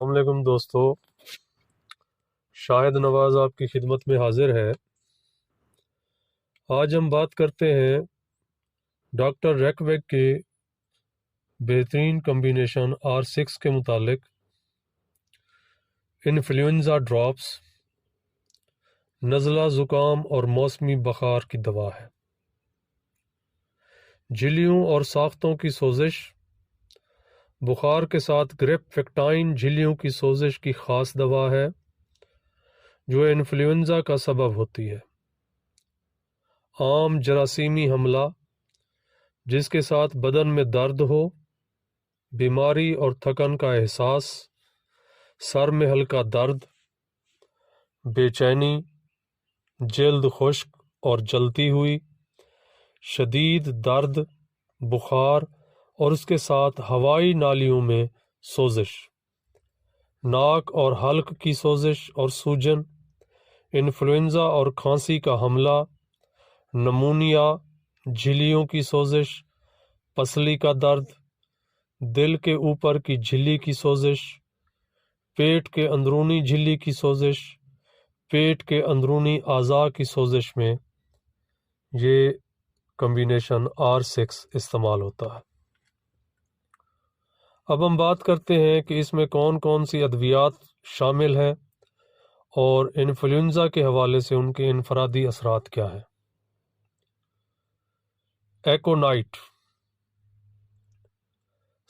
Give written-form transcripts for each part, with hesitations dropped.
السلام علیکم دوستو، شاہد نواز آپ کی خدمت میں حاضر ہے۔ آج ہم بات کرتے ہیں ڈاکٹر ریکویک کے بہترین کمبینیشن R6 کے متعلق۔ انفلوئنزا ڈراپس نزلہ زکام اور موسمی بخار کی دوا ہے۔ جھلیوں اور ساختوں کی سوزش، بخار کے ساتھ گریپفیکٹائن جھلیوں کی سوزش کی خاص دوا ہے جو انفلوئنزا کا سبب ہوتی ہے۔ عام جراثیمی حملہ جس کے ساتھ بدن میں درد ہو، بیماری اور تھکن کا احساس، سر میں ہلکا درد، بے چینی، جلد خشک اور جلتی ہوئی، شدید درد، بخار اور اس کے ساتھ ہوائی نالیوں میں سوزش، ناک اور حلق کی سوزش اور سوجن، انفلوئنزا اور کھانسی کا حملہ، نمونیا، جھلیوں کی سوزش، پسلی کا درد، دل کے اوپر کی جھلی کی سوزش، پیٹ کے اندرونی جھلی کی سوزش، پیٹ کے اندرونی اعضاء کی سوزش میں یہ کمبینیشن R6 استعمال ہوتا ہے۔ اب ہم بات کرتے ہیں کہ اس میں کون کون سی ادویات شامل ہیں اور انفلوئنزا کے حوالے سے ان کے انفرادی اثرات کیا ہیں۔ ایکونائٹ،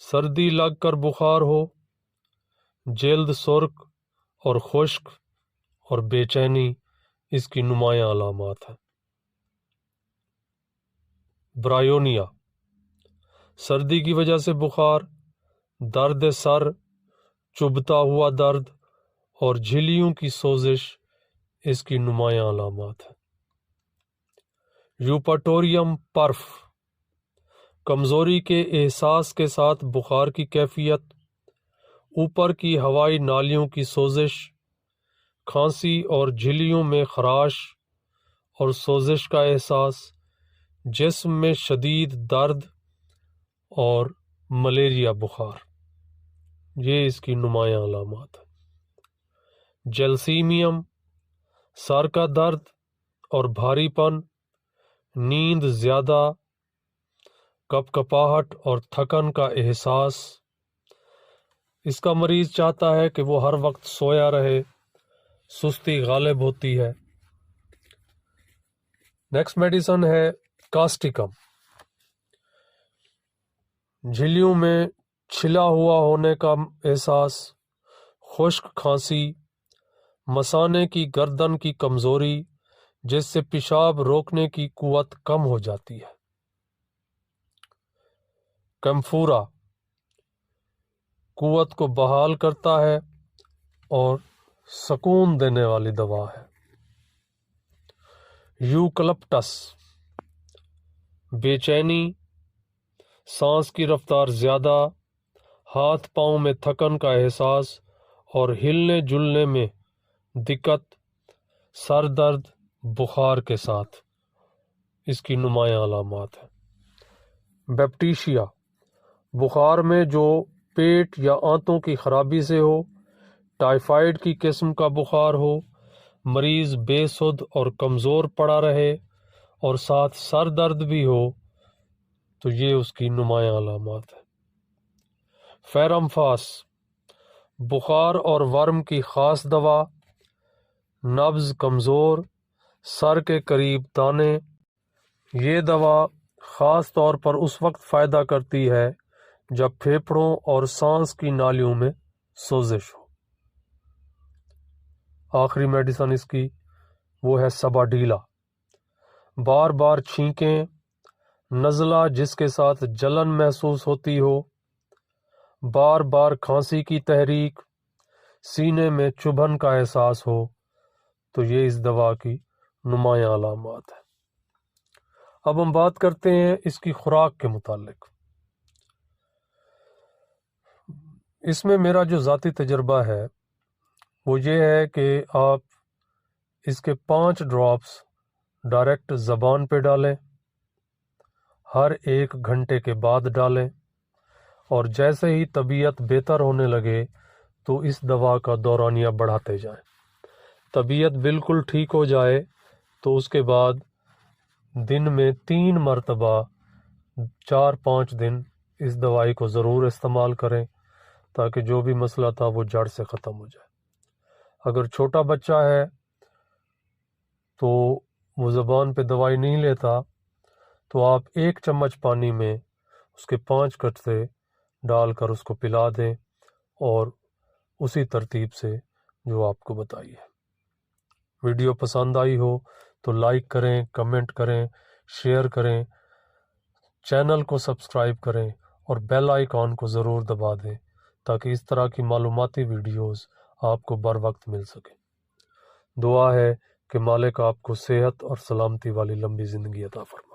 سردی لگ کر بخار ہو، جلد سرخ اور خشک اور بے چینی اس کی نمایاں علامات ہیں۔ برایونیا، سردی کی وجہ سے بخار، درد سر، چبھتا ہوا درد اور جھلیوں کی سوزش اس کی نمایاں علامات ہیں۔ یوپاٹوریم پرف، کمزوری کے احساس کے ساتھ بخار کی کیفیت، اوپر کی ہوائی نالیوں کی سوزش، کھانسی اور جھلیوں میں خراش اور سوزش کا احساس، جسم میں شدید درد اور ملیریا بخار، یہ اس کی نمایاں علامات ہیں۔ جلسیمیم، سر کا درد اور بھاری پن، نیند زیادہ، کپ کپاہٹ اور تھکن کا احساس، اس کا مریض چاہتا ہے کہ وہ ہر وقت سویا رہے، سستی غالب ہوتی ہے۔ نیکسٹ میڈیسن ہے کاسٹیکم، جھلیوں میں چھلا ہوا ہونے کا احساس، خشک کھانسی، مثانے کی گردن کی کمزوری جس سے پیشاب روکنے کی قوت کم ہو جاتی ہے۔ کمفورا، قوت کو بحال کرتا ہے اور سکون دینے والی دوا ہے۔ یوکلپٹس، بے چینی، سانس کی رفتار زیادہ، ہاتھ پاؤں میں تھکن کا احساس اور ہلنے جلنے میں دقت، سر درد بخار کے ساتھ اس کی نمایاں علامات ہیں۔ بیپٹیشیا، بخار میں جو پیٹ یا آنتوں کی خرابی سے ہو، ٹائیفائڈ کی قسم کا بخار ہو، مریض بے سدھ اور کمزور پڑا رہے اور ساتھ سر درد بھی ہو تو یہ اس کی نمایاں علامات ہیں۔ فیرمفاس، بخار اور ورم کی خاص دوا، نبض کمزور، سر کے قریب دانے، یہ دوا خاص طور پر اس وقت فائدہ کرتی ہے جب پھیپھڑوں اور سانس کی نالیوں میں سوزش ہو۔ آخری میڈیسن اس کی وہ ہے سباڈیلا، بار بار چھینکیں، نزلہ جس کے ساتھ جلن محسوس ہوتی ہو، بار بار کھانسی کی تحریک، سینے میں چبھن کا احساس ہو تو یہ اس دوا کی نمایاں علامات ہیں۔ اب ہم بات کرتے ہیں اس کی خوراک کے متعلق۔ اس میں میرا جو ذاتی تجربہ ہے وہ یہ ہے کہ آپ اس کے 5 ڈراپس ڈائریکٹ زبان پہ ڈالیں، ہر 1 گھنٹے کے بعد ڈالیں، اور جیسے ہی طبیعت بہتر ہونے لگے تو اس دوا کا دورانیہ بڑھاتے جائیں۔ طبیعت بالکل ٹھیک ہو جائے تو اس کے بعد دن میں 3 مرتبہ 4-5 دن اس دوائی کو ضرور استعمال کریں تاکہ جو بھی مسئلہ تھا وہ جڑ سے ختم ہو جائے۔ اگر چھوٹا بچہ ہے تو وہ زبان پہ دوائی نہیں لیتا تو آپ 1 چمچ پانی میں اس کے 5 قطرے ڈال کر اس کو پلا دیں، اور اسی ترتیب سے جو آپ کو بتائی ہے۔ ویڈیو پسند آئی ہو تو لائک کریں، کمنٹ کریں، شیئر کریں، چینل کو سبسکرائب کریں اور بیل آئیکن کو ضرور دبا دیں تاکہ اس طرح کی معلوماتی ویڈیوز آپ کو بر وقت مل سکیں۔ دعا ہے کہ مالک آپ کو صحت اور سلامتی والی لمبی زندگی عطا فرمائے۔